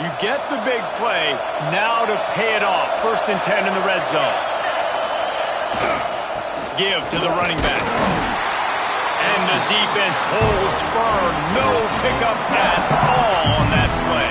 You get the big play, now to pay it off. 1st and 10 in the red zone. Give to the running back. And the defense holds firm. No pickup at all on that play.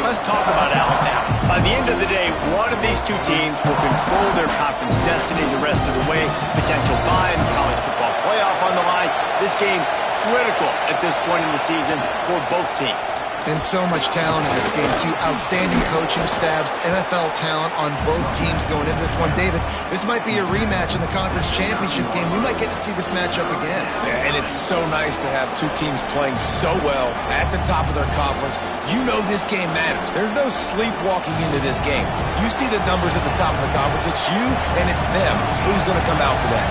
Let's talk about Alabama. By the end of the day, one of these two teams will control their conference destiny the rest of the way. Potential bye in the college football playoff on the line. This game critical at this point in the season for both teams. And so much talent in this game, too. Outstanding coaching staffs, NFL talent on both teams going into this one. David, this might be a rematch in the conference championship game. We might get to see this matchup again. Yeah, and it's so nice to have two teams playing so well at the top of their conference. You know this game matters. There's no sleepwalking into this game. You see the numbers at the top of the conference. It's you and it's them. Who's going to come out today?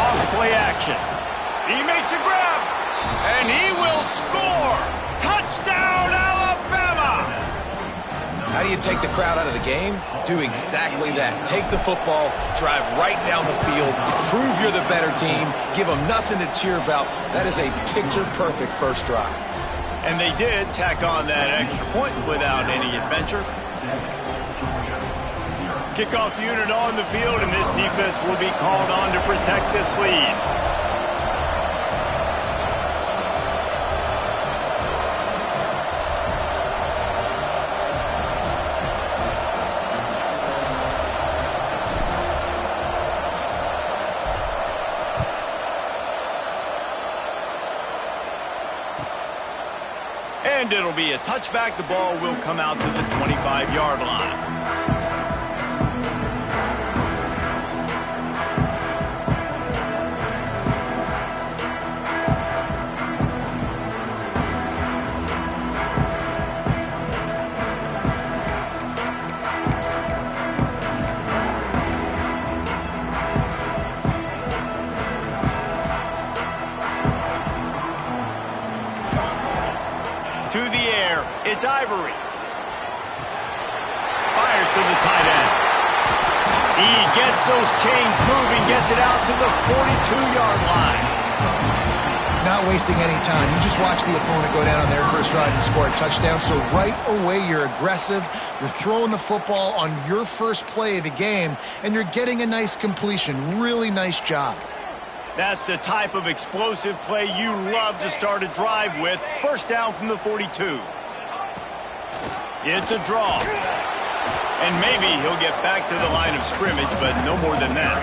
Off play action. He makes a grab, and he will score. Touchdown, Alabama! How do you take the crowd out of the game? Do exactly that. Take the football, drive right down the field, prove you're the better team, give them nothing to cheer about. That is a picture-perfect first drive. And they did tack on that extra point without any adventure. Kickoff unit on the field, and this defense will be called on to protect this lead. And it'll be a touchback. The ball will come out to the 25-yard line. It's Ivory. Fires to the tight end. He gets those chains moving, gets it out to the 42-yard line. Not wasting any time. You just watch the opponent go down on their first drive and score a touchdown. So right away, you're aggressive. You're throwing the football on your first play of the game, and you're getting a nice completion. Really nice job. That's the type of explosive play you love to start a drive with. First down from the 42. It's a draw. And maybe he'll get back to the line of scrimmage, but no more than that.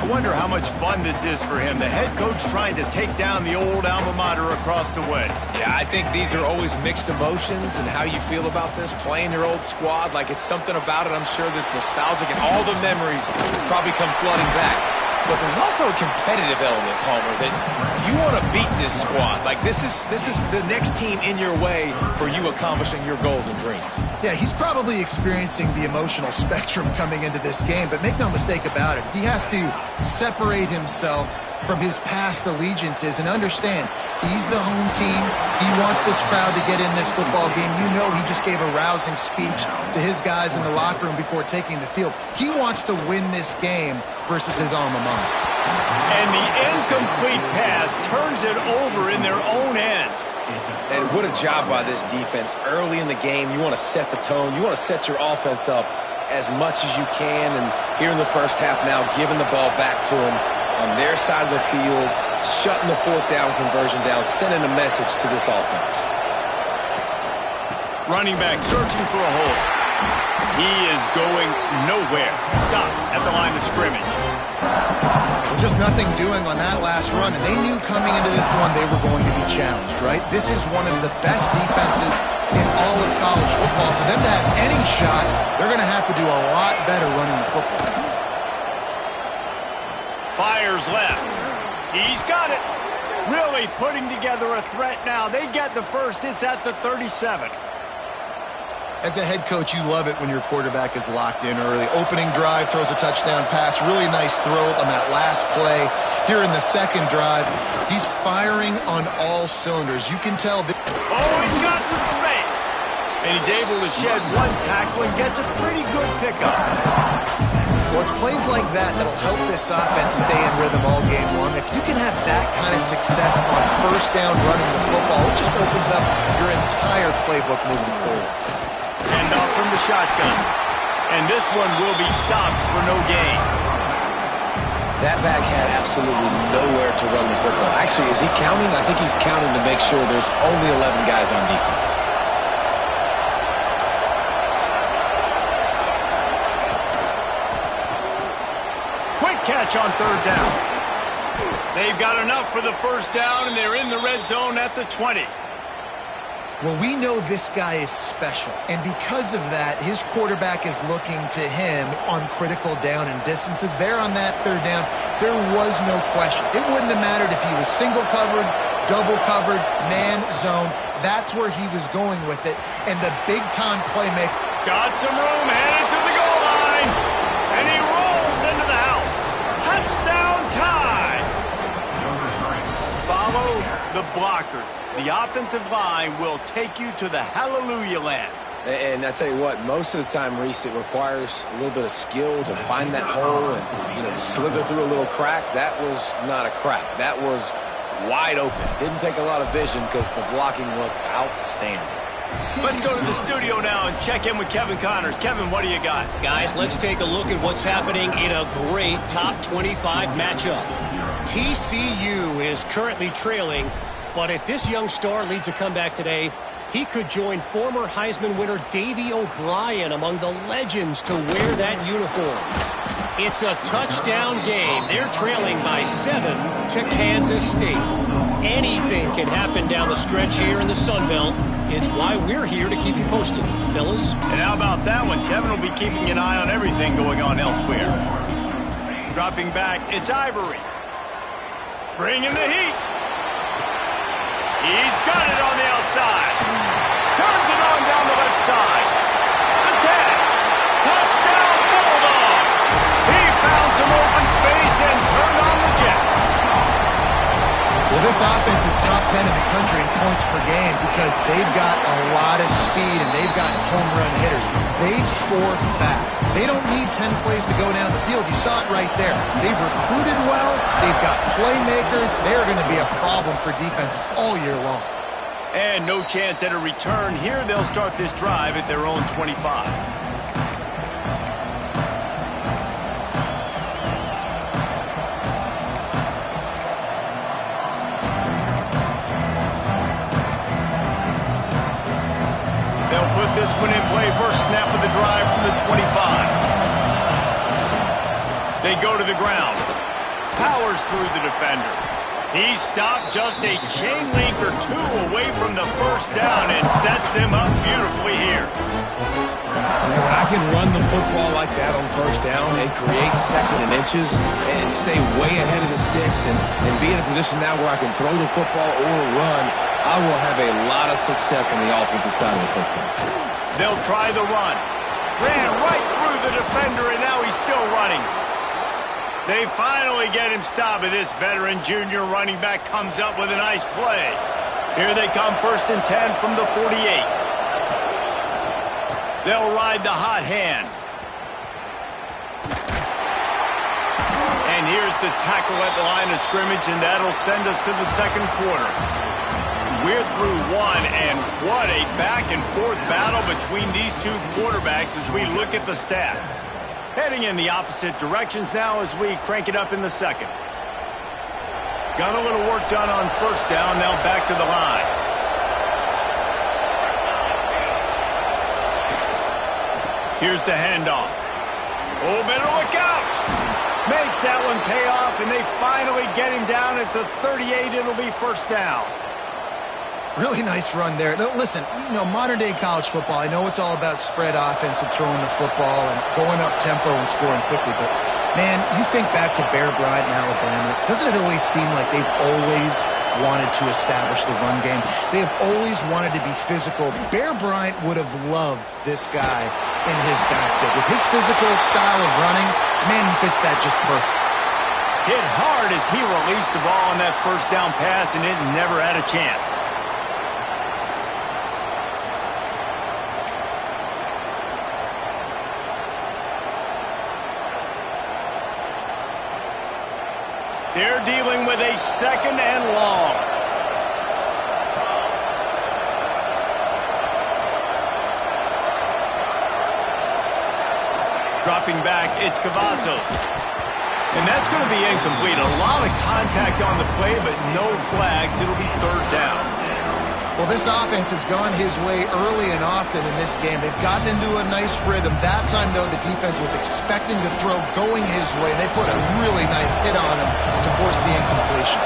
I wonder how much fun this is for him. The head coach trying to take down the old alma mater across the way. Yeah, I think these are always mixed emotions and how you feel about this, playing your old squad. Like, it's something about it, I'm sure, that's nostalgic, and all the memories probably come flooding back. But there's also a competitive element, Palmer, that you want to beat this squad. Like, this is the next team in your way for you accomplishing your goals and dreams. Yeah, he's probably experiencing the emotional spectrum coming into this game, but make no mistake about it. He has to separate himself from his past allegiances and understand he's the home team. He wants this crowd to get in this football game. You know, he just gave a rousing speech to his guys in the locker room before taking the field. He wants to win this game versus his alma mater. And the incomplete pass turns it over in their own end. And what a job by this defense. Early in the game, you want to set the tone. You want to set your offense up as much as you can. And here in the first half now, giving the ball back to them on their side of the field, shutting the fourth down conversion down, sending a message to this offense. Running back searching for a hole. He is going nowhere. Stop at the line of scrimmage. Just nothing doing on that last run, and they knew coming into this one they were going to be challenged, right? This is one of the best defenses in all of college football. For them to have any shot, they're going to have to do a lot better running the football. Fires left. He's got it. Really putting together a threat now. They get the first. It's at the 37. As a head coach, you love it when your quarterback is locked in early. Opening drive, throws a touchdown pass. Really nice throw on that last play. Here in the second drive, he's firing on all cylinders. You can tell that. Oh, he's got some space. And he's able to shed one tackle and gets a pretty good pickup. Well, it's plays like that that'll help this offense stay in rhythm all game long. If you can have that kind of success on first down running the football, it just opens up your entire playbook moving forward. And off from the shotgun. And this one will be stopped for no gain. That back had absolutely nowhere to run the football. Actually, is he counting? I think he's counting to make sure there's only 11 guys on defense. Quick catch on third down. They've got enough for the first down, and they're in the red zone at the 20. Well, we know this guy is special, and because of that, his quarterback is looking to him on critical down and distances. There on that third down, there was no question. It wouldn't have mattered if he was single covered, double covered, man zone. That's where he was going with it, and the big-time playmaker. Got some room, headed to the goal line, and he rolls into the house. Touchdown tie! Follow the blockers. The offensive line will take you to the hallelujah land. And I tell you what, most of the time, Reese, it requires a little bit of skill to find that hole and, slither through a little crack. That was not a crack. That was wide open. Didn't take a lot of vision because the blocking was outstanding. Let's go to the studio now and check in with Kevin Connors. Kevin, what do you got? Guys, let's take a look at what's happening in a great top 25 matchup. TCU is currently trailing, but if this young star leads a comeback today, he could join former Heisman winner Davey O'Brien among the legends to wear that uniform. It's a touchdown game. They're trailing by 7 to Kansas State. Anything can happen down the stretch here in the Sun Belt. It's why we're here to keep you posted, fellas. And how about that one? Kevin will be keeping an eye on everything going on elsewhere. Dropping back, it's Ivory. Bringing the heat. He's got it on the outside. Turns it on down the left side. The tag. Touchdown Bulldogs. He found some open space and turned on the Jets. Well, this offense is top 10 in the country in points per game because they've got a lot of speed and they've got home run hitters. They score fast. They don't need 10 plays to go down the field. You saw it right there. They've recruited well. They've got playmakers. They're going to be a problem for defenses all year long. And no chance at a return. Here they'll start this drive at their own 25. This one in play, first snap of the drive from the 25. They go to the ground. Powers through the defender. He stopped just a chain link or two away from the first down and sets them up beautifully here. When I can run the football like that on first down and create second and inches and stay way ahead of the sticks and be in a position now where I can throw the football or run, I will have a lot of success on the offensive side of the football. They'll try the run. Ran right through the defender, and now he's still running. They finally get him stopped, and this veteran junior running back comes up with a nice play. Here they come, 1st and 10 from the 48. They'll ride the hot hand. And here's the tackle at the line of scrimmage, and that'll send us to the second quarter. We're through one, and what a back-and-forth battle between these two quarterbacks as we look at the stats. Heading in the opposite directions now as we crank it up in the second. Got a little work done on first down, now back to the line. Here's the handoff. Oh, better look out! Makes that one pay off, and they finally get him down at the 38. It'll be first down. Really nice run there. Now, listen, modern-day college football, I know it's all about spread offense and throwing the football and going up tempo and scoring quickly, but, man, you think back to Bear Bryant in Alabama, doesn't it always seem like they've always wanted to establish the run game? They have always wanted to be physical. Bear Bryant would have loved this guy in his backfield. With his physical style of running, man, he fits that just perfect. Hit hard as he released the ball on that first down pass, and it never had a chance. They're dealing with a 2nd and long. Dropping back, it's Cavazos. And that's going to be incomplete. A lot of contact on the play, but no flags. It'll be 3rd down. Well, this offense has gone his way early and often in this game. They've gotten into a nice rhythm. That time, though, the defense was expecting to throw going his way. They put a really nice hit on him to force the incompletion.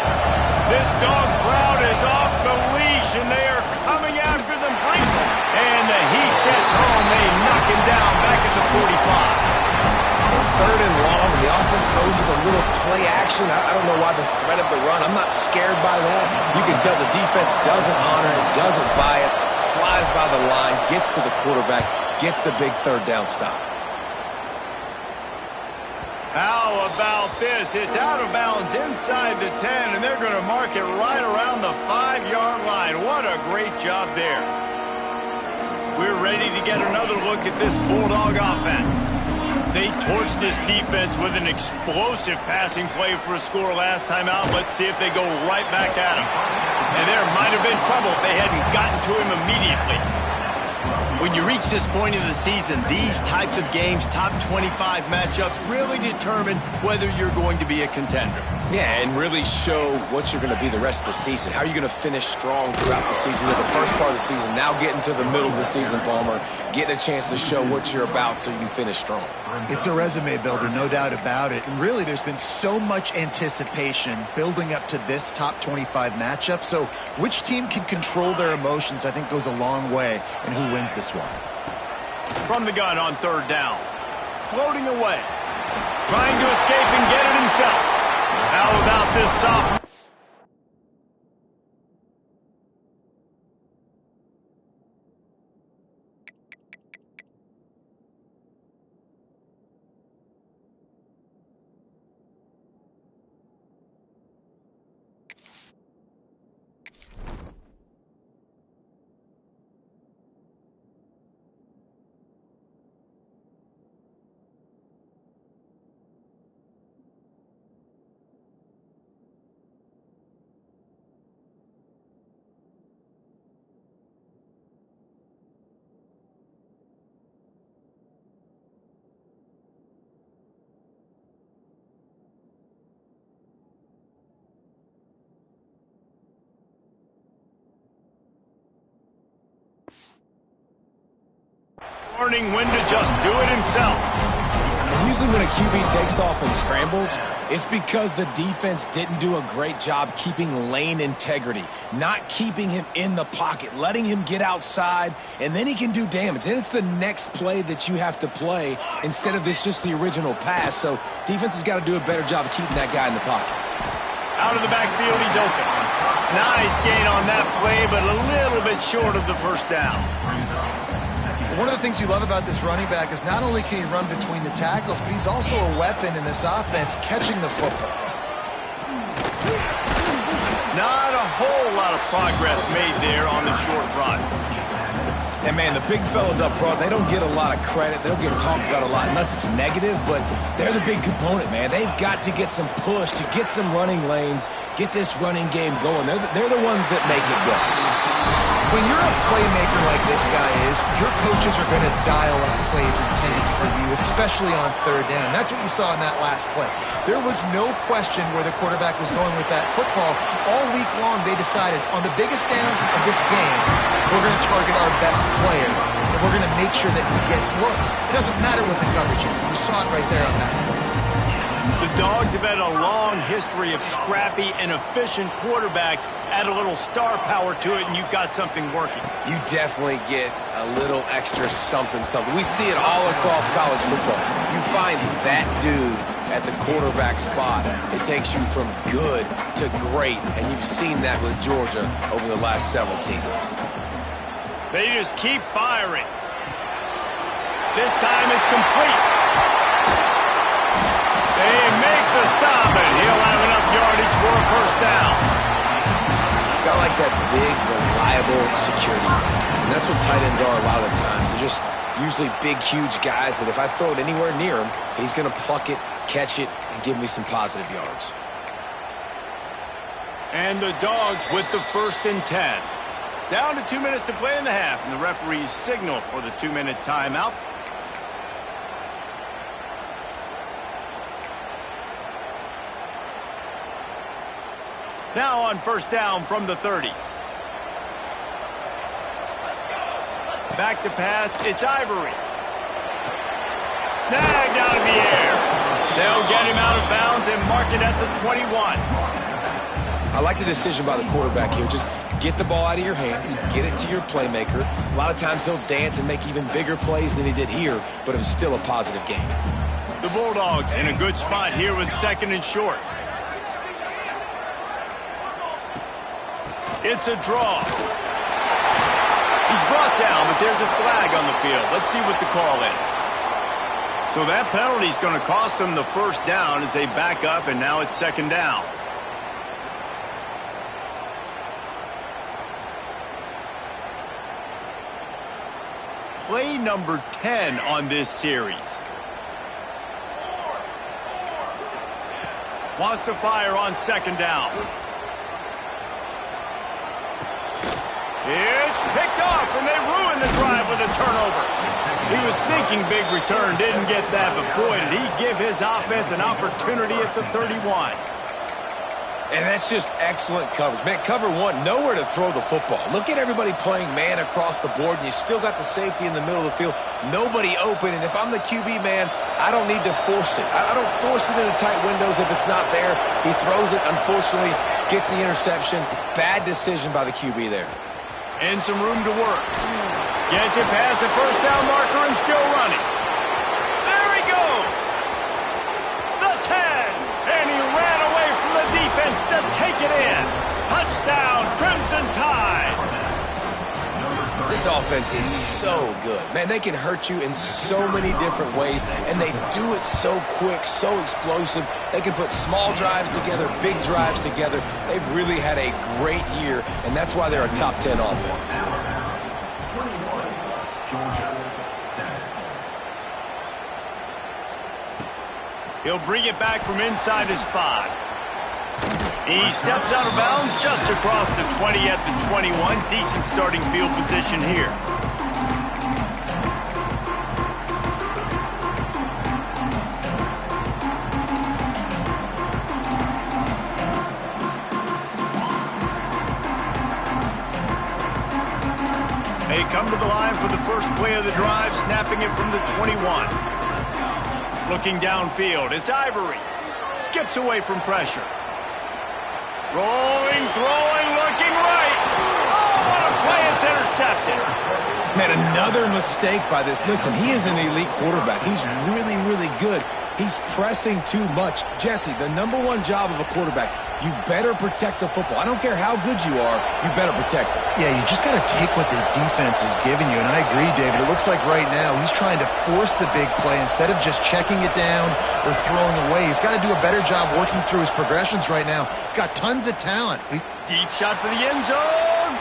This dog crowd is off the leash, and they are coming after them. And the Heat gets home. They knock him down back at the 45. 3rd and long, and the offense goes with a little play action. I don't know why the threat of the run. I'm not scared by that. You can tell the defense doesn't honor it, doesn't buy it, flies by the line, gets to the quarterback, gets the big 3rd down stop. How about this? It's out of bounds inside the 10, and they're going to mark it right around the 5-yard line. What a great job there. We're ready to get another look at this Bulldog offense. They torched this defense with an explosive passing play for a score last time out. Let's see if they go right back at him. And there might have been trouble if they hadn't gotten to him immediately. When you reach this point of the season, these types of games, top 25 matchups, really determine whether you're going to be a contender. Yeah, and really show what you're going to be the rest of the season. How are you going to finish strong throughout the season? You're the first part of the season, now getting to the middle of the season, Palmer, getting a chance to show what you're about so you can finish strong. It's a resume builder, no doubt about it. And really, there's been so much anticipation building up to this top 25 matchup. So which team can control their emotions, I think, goes a long way in who wins this one. From the gun on 3rd down. Floating away. Trying to escape and get it himself. How about this sophomore? Learning when to just do it himself. Usually when a QB takes off and scrambles, it's because the defense didn't do a great job keeping lane integrity, not keeping him in the pocket, letting him get outside, and then he can do damage. And it's the next play that you have to play instead of this just the original pass. So defense has got to do a better job of keeping that guy in the pocket. Out of the backfield, he's open. Nice gain on that play, but a little bit short of the 1st down. One of the things you love about this running back is not only can he run between the tackles, but he's also a weapon in this offense catching the football. Not a whole lot of progress made there on the short run. And, man, the big fellas up front, they don't get a lot of credit. They don't get talked about a lot unless it's negative, but they're the big component, man. They've got to get some push, to get some running lanes, get this running game going. They're the ones that make it go. When you're a playmaker like this guy is, your coaches are going to dial up plays intended for you, especially on 3rd down. That's what you saw in that last play. There was no question where the quarterback was going with that football. All week long, they decided on the biggest downs of this game, we're going to target our best player, and we're going to make sure that he gets looks. It doesn't matter what the coverage is. You saw it right there on that play. The Dogs have had a long history of scrappy and efficient quarterbacks. Add a little star power to it, and you've got something working. You definitely get a little extra something. We see it all across college football. You find that dude at the quarterback spot. It takes you from good to great, and you've seen that with Georgia over the last several seasons. They just keep firing. This time it's complete. They make the stop, and he'll have enough yardage for a 1st down. Got like that big, reliable security. And that's what tight ends are a lot of the times. They're just usually big, huge guys that if I throw it anywhere near him, he's going to pluck it, catch it, and give me some positive yards. And the Dogs with the 1st and 10. Down to 2 minutes to play in the half, and the referees signal for the 2-minute timeout. Now on 1st down from the 30. Back to pass, it's Ivory. Snagged out of the air. They'll get him out of bounds and mark it at the 21. I like the decision by the quarterback here. Just get the ball out of your hands, get it to your playmaker. A lot of times he'll dance and make even bigger plays than he did here, but it was still a positive game. The Bulldogs in a good spot here with 2nd and short. It's a draw. He's brought down, but there's a flag on the field. Let's see what the call is. So that penalty is going to cost them the 1st down as they back up, and now it's 2nd down. Play number 10 on this series. Wants to fire on 2nd down. It's picked off, and they ruin the drive with a turnover. He was thinking big return, didn't get that, but boy, did he give his offense an opportunity at the 31. And that's just excellent coverage. Man, cover one, nowhere to throw the football. Look at everybody playing man across the board, and you still got the safety in the middle of the field. Nobody open, and if I'm the QB, man, I don't need to force it. I don't force it into tight windows if it's not there. He throws it, unfortunately, gets the interception. Bad decision by the QB there. And some room to work. Gets it past the 1st down marker and still running. There he goes. The 10. And he ran away from the defense to take it in. Touchdown, Crimson Tide. This offense is so good. Man, they can hurt you in so many different ways, and they do it so quick, so explosive. They can put small drives together, big drives together. They've really had a great year, and that's why they're a top 10 offense. He'll bring it back from inside his 5. He steps out of bounds just across the 20 at the 21. Decent starting field position here. They come to the line for the first play of the drive, snapping it from the 21. Looking downfield, it's Ivory. Skips away from pressure. Rolling, throwing, looking right. Oh, what a play, it's intercepted. Man, another mistake by this. Listen, he is an elite quarterback. He's really, really good. He's pressing too much. Jesse, the #1 job of a quarterback, you better protect the football. I don't care how good you are, you better protect it. Yeah, you just got to take what the defense is giving you, and I agree, David. It looks like right now he's trying to force the big play instead of just checking it down or throwing away. He's got to do a better job working through his progressions right now. He's got tons of talent. Deep shot for the end zone.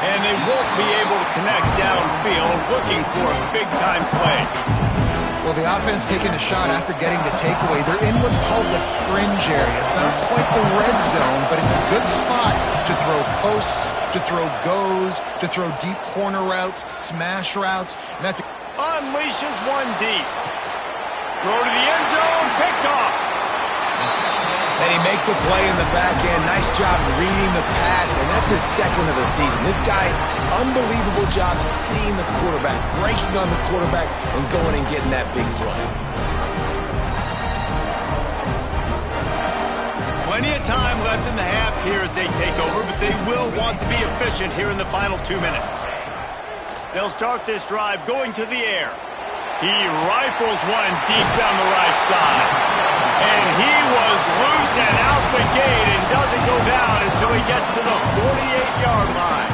And they won't be able to connect downfield, looking for a big-time play. Well, the offense taking a shot after getting the takeaway. They're in what's called the fringe area. It's not quite the red zone, but it's a good spot to throw posts, to throw goes, to throw deep corner routes, smash routes. And that's unleashes one deep. Throw to the end zone, picked off. And he makes a play in the back end. Nice job reading the pass, and that's his 2nd of the season. This guy, unbelievable job seeing the quarterback, breaking on the quarterback, and going and getting that big play. Plenty of time left in the half here as they take over, but they will want to be efficient here in the final 2 minutes. They'll start this drive going to the air. He rifles one deep down the right side. And he was loose and out the gate and doesn't go down until he gets to the 48-yard line.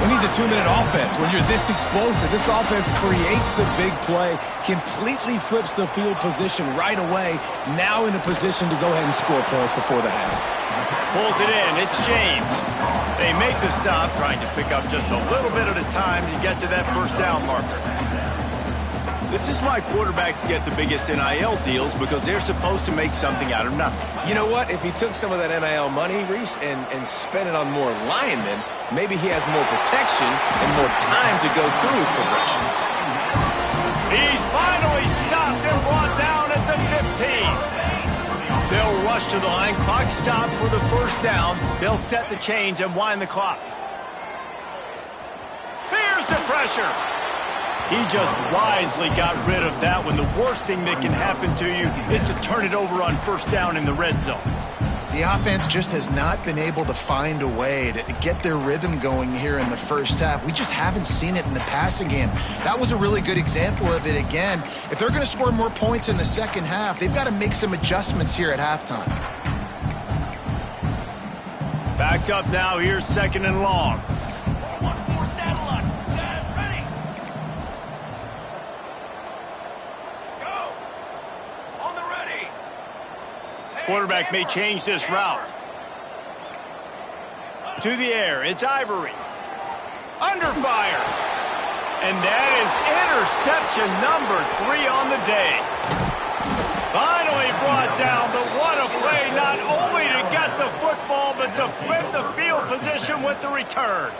It needs a 2-minute offense. When you're this explosive, this offense creates the big play, completely flips the field position right away, now in a position to go ahead and score points before the half. Pulls it in. It's James. They make the stop, trying to pick up just a little bit at a time to get to that 1st down marker. This is why quarterbacks get the biggest NIL deals, because they're supposed to make something out of nothing. You know what? If he took some of that NIL money, Reese, and spent it on more linemen, maybe he has more protection and more time to go through his progressions. He's finally stopped and brought down at the 15. They'll rush to the line. Clock stopped for the first down. They'll set the chains and wind the clock. Here's the pressure. He just wisely got rid of that when the worst thing that can happen to you is to turn it over on first down in the red zone. The offense just has not been able to find a way to get their rhythm going here in the first half. We just haven't seen it in the passing game. That was a really good example of it again. If they're going to score more points in the second half, they've got to make some adjustments here at halftime. Back up now. Here's second and long. Quarterback may change this route. To the air, it's Ivory. Under fire. And that is interception number 3 on the day. Finally brought down, but what a play, not only to get the football, but to flip the field position with the return.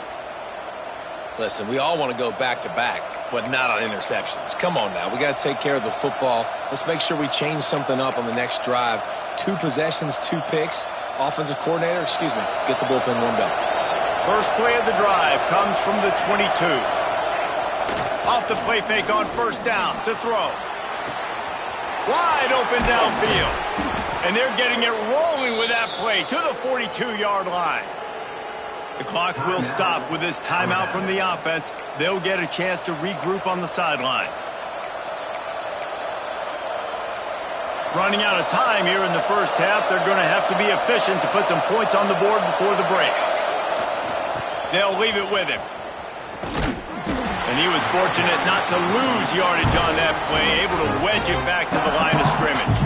Listen, we all want to go back-to-back, but not on interceptions. Come on now, we got to take care of the football. Let's make sure we change something up on the next drive. 2 possessions, 2 picks. Offensive coordinator, get the bullpen warmed up. First play of the drive comes from the 22. Off the play fake on first down to throw. Wide open downfield. And they're getting it rolling with that play to the 42-yard line. The clock will stop with this timeout from the offense. They'll get a chance to regroup on the sideline. Running out of time here in the first half. They're going to have to be efficient to put some points on the board before the break. They'll leave it with him. And he was fortunate not to lose yardage on that play, able to wedge it back to the line of scrimmage.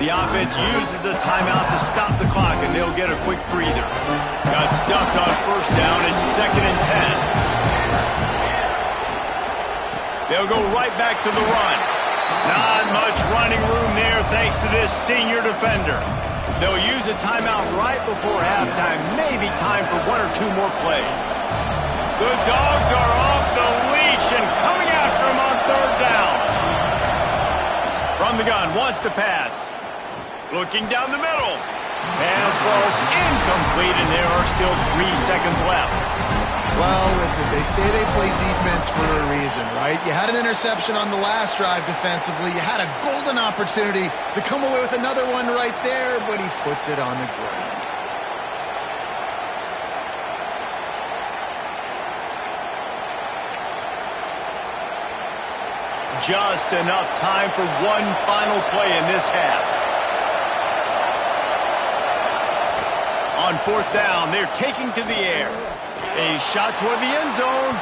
The offense uses a timeout to stop the clock, and they'll get a quick breather. Got stuffed on first down. It's second and 10. They'll go right back to the run. Not much running room there thanks to this senior defender. They'll use a timeout right before halftime. Maybe time for 1 or 2 more plays. The Dogs are off the leash and coming after him on third down. From the gun, wants to pass. Looking down the middle. Pass falls incomplete, and there are still 3 seconds left. Well, listen, they say they play defense for a reason, right? You had an interception on the last drive defensively. You had a golden opportunity to come away with another one right there, but he puts it on the ground. Just enough time for one final play in this half. On fourth down, they're taking to the air. A shot toward the end zone.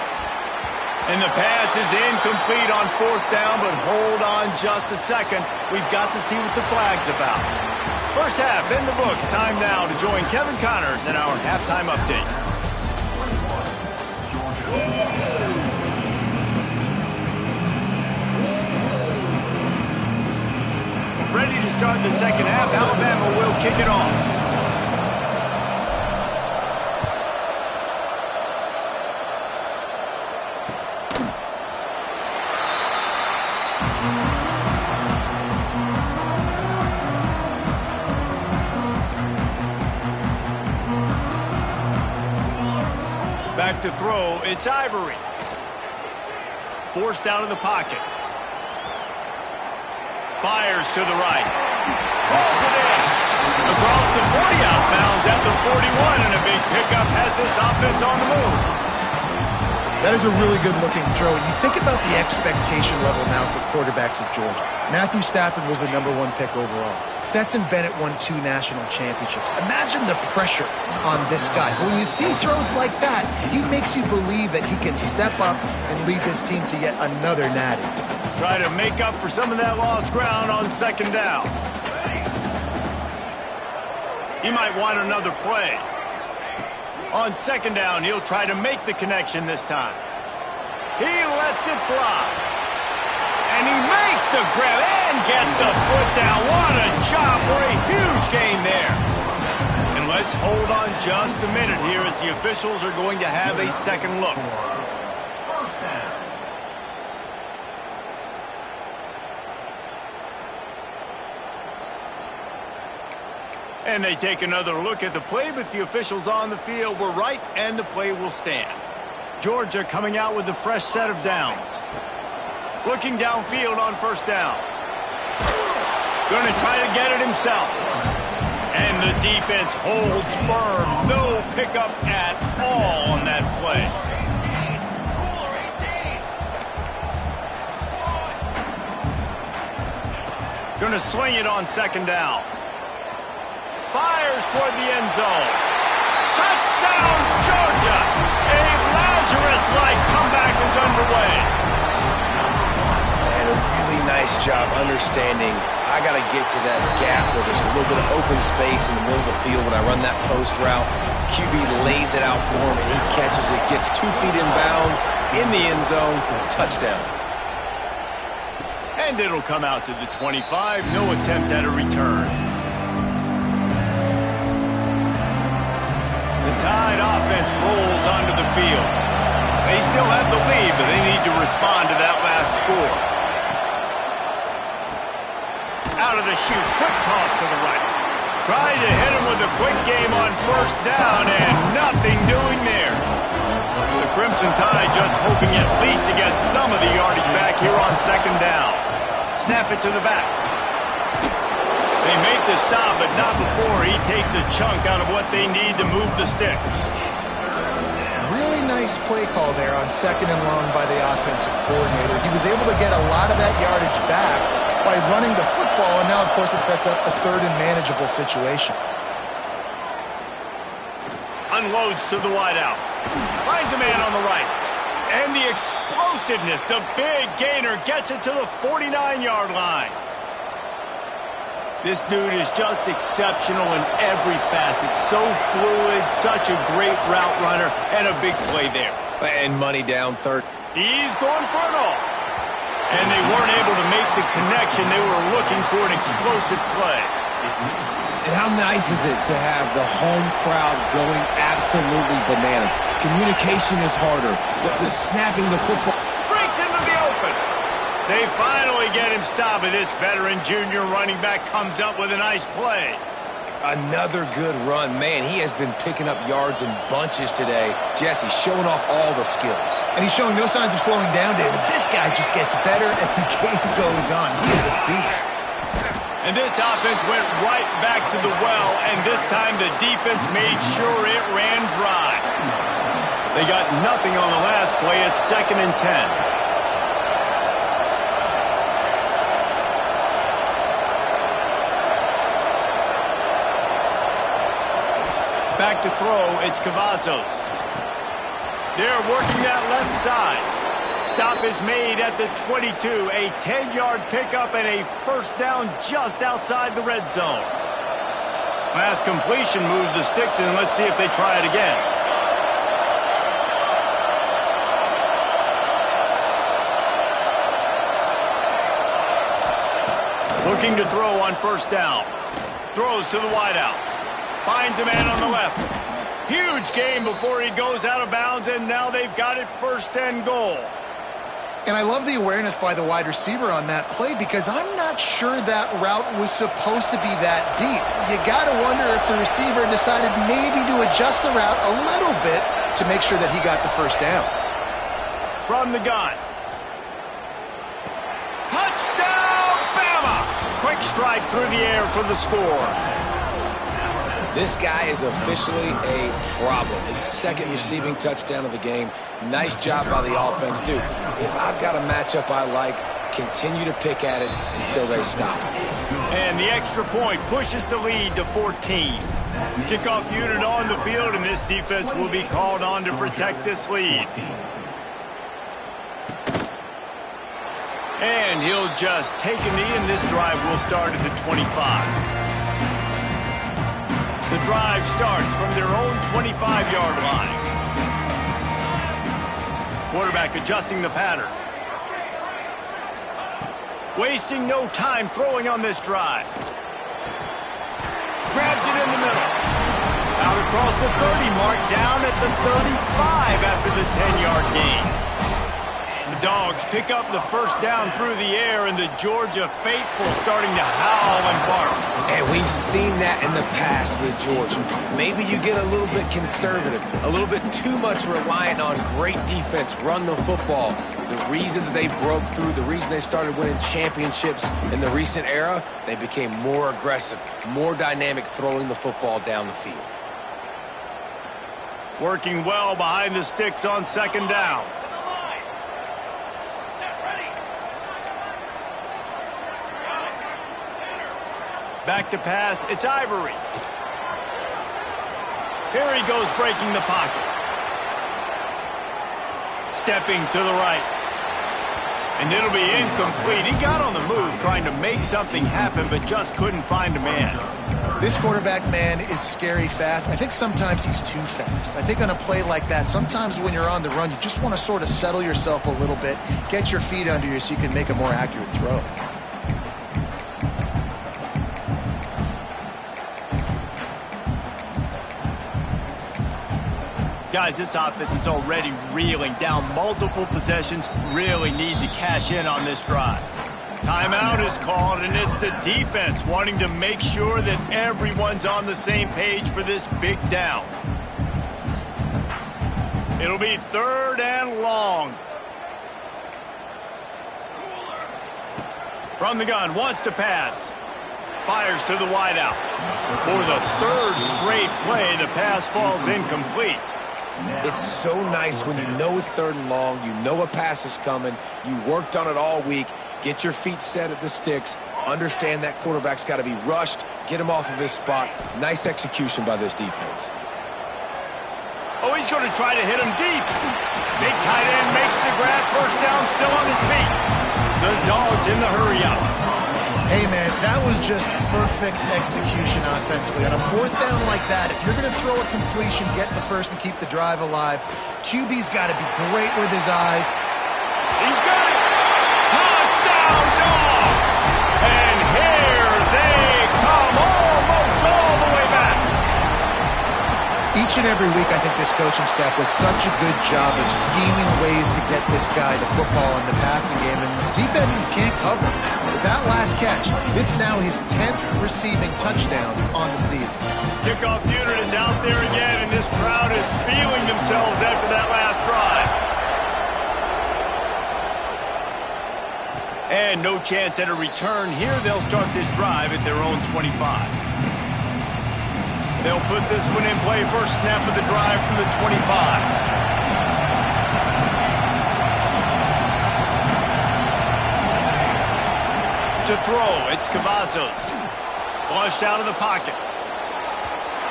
And the pass is incomplete on fourth down, but hold on just a second. We've got to see what the flag's about. First half in the books. Time now to join Kevin Connors in our halftime update. Ready to start the second half. Alabama will kick it off. Back to throw, it's Ivory. Forced out of the pocket. Fires to the right. Rolls it in. Across the 40 outbound at the 41, and a big pickup has this offense on the move. That is a really good-looking throw. And you think about the expectation level now for quarterbacks at Georgia. Matthew Stafford was the #1 pick overall. Stetson Bennett won 2 national championships. Imagine the pressure on this guy. When you see throws like that, he makes you believe that he can step up and lead this team to yet another natty. Try to make up for some of that lost ground on second down. He might want another play. On second down, he'll try to make the connection this time. He lets it fly. And he makes the grab and gets the foot down. What a job for a huge gain there. And let's hold on just a minute here as the officials are going to have a second look. And they take another look at the play, but the officials on the field were right, and the play will stand. Georgia coming out with a fresh set of downs. Looking downfield on first down. Going to try to get it himself. And the defense holds firm. No pickup at all on that play. Going to sling it on second down. Fires toward the end zone. Touchdown, Georgia! A Lazarus-like comeback is underway. And a really nice job understanding I got to get to that gap where there's a little bit of open space in the middle of the field when I run that post route. QB lays it out for him, and he catches it, gets 2 feet in bounds, in the end zone, touchdown. And it'll come out to the 25. No attempt at a return. The Tide offense rolls onto the field. They still have the lead, but they need to respond to that last score. Out of the chute, quick toss to the right. Trying to hit him with a quick game on first down, and nothing doing there. The Crimson Tide just hoping at least to get some of the yardage back here on second down. Snap it to the back. They make the stop, but not before he takes a chunk out of what they need to move the sticks. Really nice play call there on second and long by the offensive coordinator. He was able to get a lot of that yardage back by running the football, and now, of course, it sets up a third and manageable situation. Unloads to the wideout. Finds a man on the right. And the explosiveness, the big gainer, gets it to the 49-yard line. This dude is just exceptional in every facet. So fluid, such a great route runner, and a big play there. And money down third. He's going for it all. And they weren't able to make the connection. They were looking for an explosive play. And how nice is it to have the home crowd going absolutely bananas? Communication is harder. The snapping the football. Breaks into the open. They finally get him stopped, and this veteran junior running back comes up with a nice play. Another good run. Man, he has been picking up yards in bunches today. Jesse showing off all the skills. And he's showing no signs of slowing down, David. This guy just gets better as the game goes on. He is a beast. And this offense went right back to the well, and this time the defense made sure it ran dry. They got nothing on the last play. It's 2nd and 10. Back to throw, it's Cavazos. They're working that left side. Stop is made at the 22. A 10-yard pickup and a first down just outside the red zone. Last completion moves the sticks in. Let's see if they try it again. Looking to throw on first down. Throws to the wideout. Finds a man on the left. Huge gain before he goes out of bounds, and now they've got it 1st and goal. And I love the awareness by the wide receiver on that play because I'm not sure that route was supposed to be that deep. You got to wonder if the receiver decided maybe to adjust the route a little bit to make sure that he got the first down. From the gun. Touchdown, Bama! Quick strike through the air for the score. This guy is officially a problem. His 2nd receiving touchdown of the game. Nice job by the offense. Dude, if I've got a matchup I like, continue to pick at it until they stop. And the extra point pushes the lead to 14. Kickoff unit on the field, and this defense will be called on to protect this lead. And he'll just take a knee, and this drive will start at the 25. The drive starts from their own 25-yard line. Quarterback adjusting the pattern. Wasting no time throwing on this drive. Grabs it in the middle. Out across the 30 mark, down at the 35 after the 10-yard gain. The Dogs pick up the first down through the air, and the Georgia faithful starting to howl and bark. And we've seen that in the past with Georgia. Maybe you get a little bit conservative, a little bit too much reliant on great defense, run the football. The reason that they broke through, the reason they started winning championships in the recent era, they became more aggressive, more dynamic throwing the football down the field. Working well behind the sticks on second down. Back to pass, it's Ivory. Here he goes breaking the pocket. Stepping to the right. And it'll be incomplete. He got on the move trying to make something happen, but just couldn't find a man. This quarterback, man, is scary fast. I think sometimes he's too fast. I think on a play like that, sometimes when you're on the run, you just want to sort of settle yourself a little bit, get your feet under you so you can make a more accurate throw. Guys, this offense is already reeling down multiple possessions. Really need to cash in on this drive. Timeout is called, and it's the defense wanting to make sure that everyone's on the same page for this big down. It'll be 3rd and long. From the gun, wants to pass. Fires to the wideout. For the 3rd straight play, the pass falls incomplete. It's so nice when you know it's 3rd and long, you know a pass is coming, you worked on it all week, get your feet set at the sticks, understand that quarterback's got to be rushed, get him off of his spot. Nice execution by this defense. Oh, he's going to try to hit him deep. Big tight end makes the grab, first down, still on his feet. The Dogs in the hurry up. Hey, man, that was just perfect execution offensively. On a 4th down like that, if you're going to throw a completion, get the first and keep the drive alive, QB's got to be great with his eyes. He's got it! Touchdown, Dogs! And here they come, almost all the way back. Each and every week, I think this coaching staff does such a good job of scheming ways to get this guy the football in the passing game, and defenses can't cover. With that last catch, this is now his 10th receiving touchdown on the season. Kickoff unit is out there again, and this crowd is feeling themselves after that last drive. And no chance at a return here. They'll start this drive at their own 25. They'll put this one in play. First snap of the drive from the 25. To throw, it's Cavazos. Flushed out of the pocket.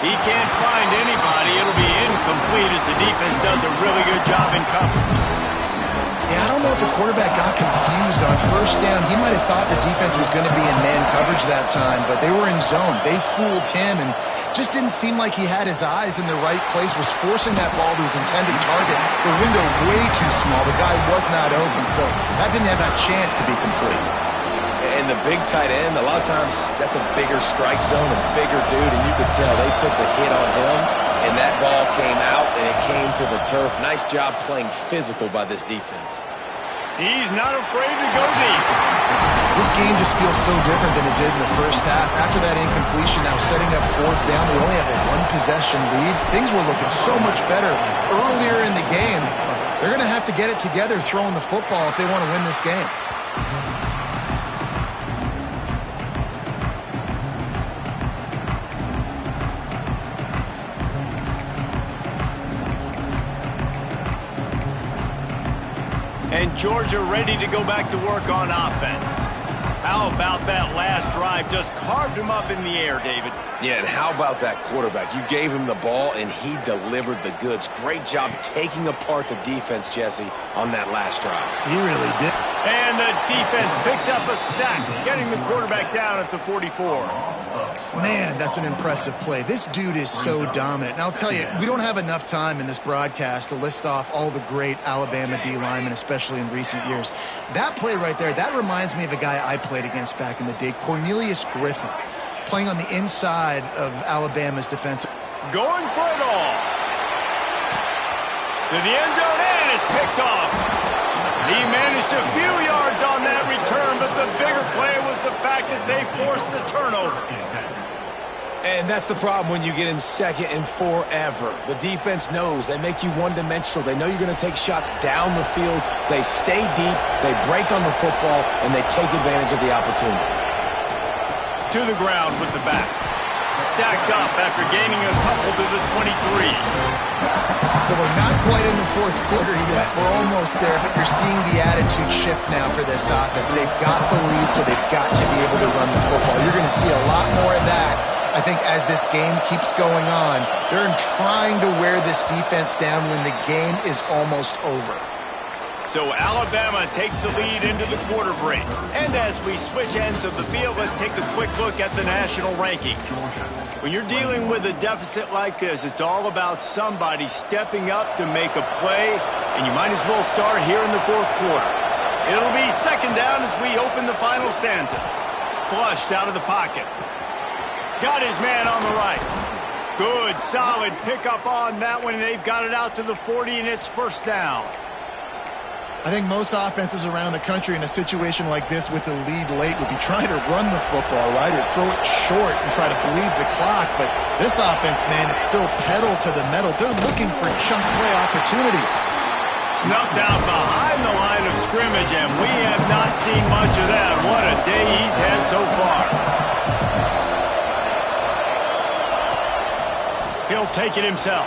He can't find anybody. It'll be incomplete as the defense does a really good job in coverage. Yeah, I don't know if the quarterback got confused on first down. He might have thought the defense was going to be in man coverage that time, but they were in zone. They fooled him and just didn't seem like he had his eyes in the right place, was forcing that ball to his intended target. The window way too small. The guy was not open, so that didn't have that chance to be complete. And the big tight end, a lot of times that's a bigger strike zone, a bigger dude, and you could tell they put the hit on him, and that ball came out, and it came to the turf. Nice job playing physical by this defense. He's not afraid to go deep. This game just feels so different than it did in the first half. After that incompletion, now setting up 4th down, they only have a 1-possession lead. Things were looking so much better earlier in the game. They're going to have to get it together throwing the football if they want to win this game. And Georgia ready to go back to work on offense. How about that last drive? Just carved him up in the air, David. Yeah, and how about that quarterback? You gave him the ball, and he delivered the goods. Great job taking apart the defense, Jesse, on that last drive. He really did. And the defense picks up a sack, getting the quarterback down at the 44. Man, that's an impressive play. This dude is so dominant. And I'll tell you, we don't have enough time in this broadcast to list off all the great Alabama D linemen, especially in recent years. That play right there, that reminds me of a guy I played against back in the day, Cornelius Griffin, playing on the inside of Alabama's defense. Going for it all. To the end zone, and it's picked off. He managed a few yards on that return, but the bigger play was the fact that they forced the turnover. And that's the problem when you get in second and forever. The defense knows. They make you one-dimensional. They know you're going to take shots down the field. They stay deep, they break on the football, and they take advantage of the opportunity. To the ground with the back. Stacked up after gaining a couple to the 23. Well, we're not quite in the fourth quarter yet. We're almost there, but you're seeing the attitude shift now for this offense. They've got the lead, so they've got to be able to run the football. You're going to see a lot more of that, I think, as this game keeps going on. They're trying to wear this defense down when the game is almost over. So Alabama takes the lead into the quarter break. And as we switch ends of the field, let's take a quick look at the national rankings. When you're dealing with a deficit like this, it's all about somebody stepping up to make a play, and you might as well start here in the fourth quarter. It'll be second down as we open the final stanza. Flushed out of the pocket. Got his man on the right. Good, solid pickup on that one, and they've got it out to the 40, and it's first down. I think most offenses around the country in a situation like this with the lead late would be trying to run the football, right, or throw it short and try to bleed the clock. But this offense, man, it's still pedal to the metal. They're looking for chunk play opportunities. Snuffed out behind the line of scrimmage, and we have not seen much of that. What a day he's had so far. He'll take it himself.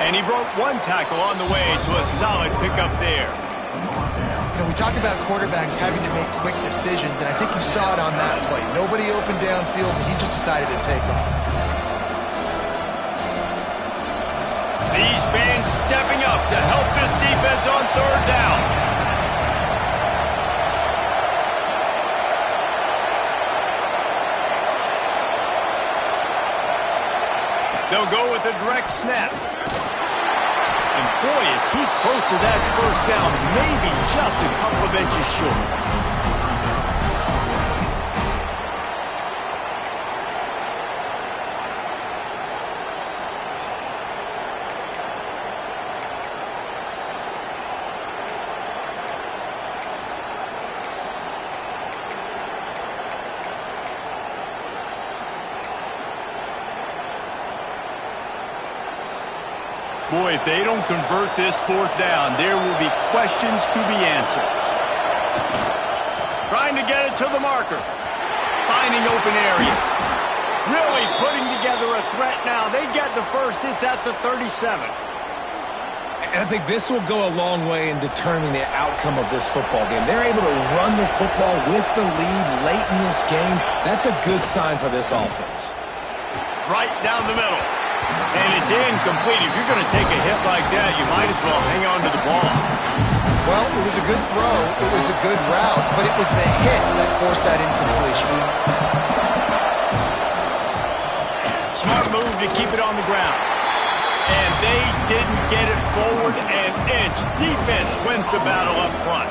And he broke one tackle on the way to a solid pickup there. You know, we talk about quarterbacks having to make quick decisions, and I think you saw it on that play. Nobody opened downfield, and he just decided to take off. These fans stepping up to help this defense on third down. They'll go with a direct snap. And boy, is he close to that first down, maybe just a couple of inches short. Boy, if they don't convert this fourth down, there will be questions to be answered. Trying to get it to the marker. Finding open areas. Really putting together a threat now. They get the first. It's at the 37. And I think this will go a long way in determining the outcome of this football game. They're able to run the football with the lead late in this game. That's a good sign for this offense. Right down the middle. And it's incomplete. If you're going to take a hit like that, you might as well hang on to the ball. Well, it was a good throw. It was a good route, but it was the hit that forced that incompletion. Smart move to keep it on the ground. And they didn't get it forward an inch. Defense wins the battle up front.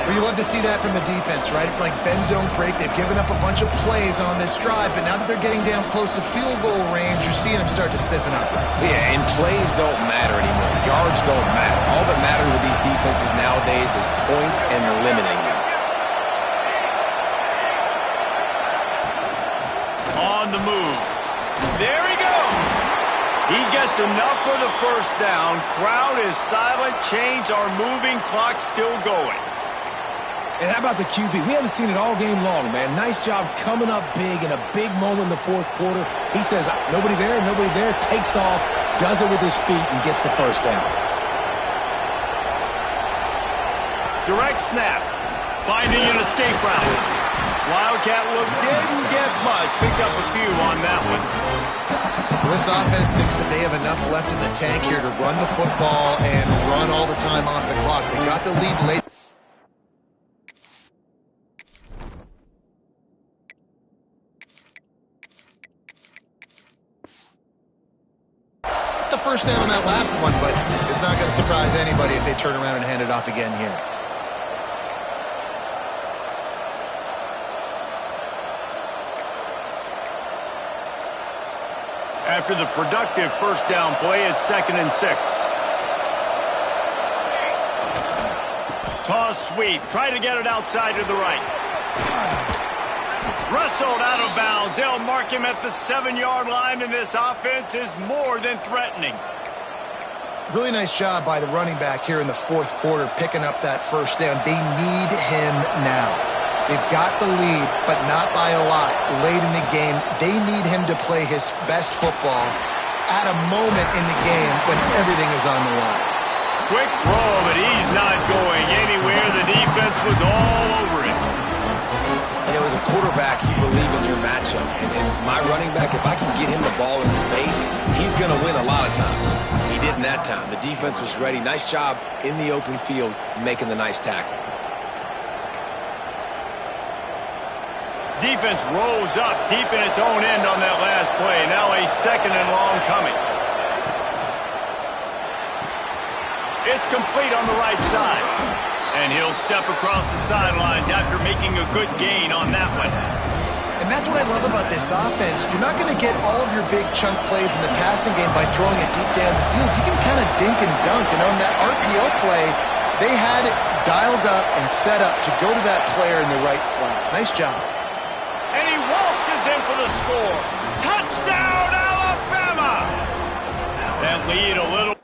Well, you love to see that from the defense, right? It's like bend, don't break. They've given up a bunch of plays on this drive, but now that they're getting down close to field goal range, you're seeing them start to stiffen up. Yeah, and plays don't matter anymore. Yards don't matter. All that matters with these defenses nowadays is points and limiting them. On the move. There he goes. He gets enough for the first down. Crowd is silent. Chains are moving. Clock still going. And how about the QB? We haven't seen it all game long, man. Nice job coming up big in a big moment in the fourth quarter. He says, nobody there, takes off, does it with his feet, and gets the first down. Direct snap. Finding an escape route. Wildcat look didn't get much. Picked up a few on that one. Well, this offense thinks that they have enough left in the tank here to run the football and run all the time off the clock. They got the lead late. The first down on that last one, but it's not going to surprise anybody if they turn around and hand it off again here. After the productive first down play, it's 2nd and 6. Toss sweep. Try to get it outside to the right. Wrestled out of bounds. They'll mark him at the 7-yard line, and this offense is more than threatening. Really nice job by the running back here in the fourth quarter, picking up that first down. They need him now. They've got the lead, but not by a lot late in the game. They need him to play his best football at a moment in the game when everything is on the line. Quick throw, but he's not going anywhere. The defense was all over him. You know, as a quarterback, you believe in your matchup. And my running back, if I can get him the ball in space, he's going to win a lot of times. He didn't that time. The defense was ready. Nice job in the open field making the nice tackle. Defense rolls up deep in its own end on that last play. Now a 2nd and long coming. It's complete on the right side. And he'll step across the sidelines after making a good gain on that one. And that's what I love about this offense. You're not going to get all of your big chunk plays in the passing game by throwing it deep down the field. You can kind of dink and dunk. And on that RPO play, they had it dialed up and set up to go to that player in the right flat. Nice job. And he waltzes in for the score. Touchdown, Alabama! That lead a little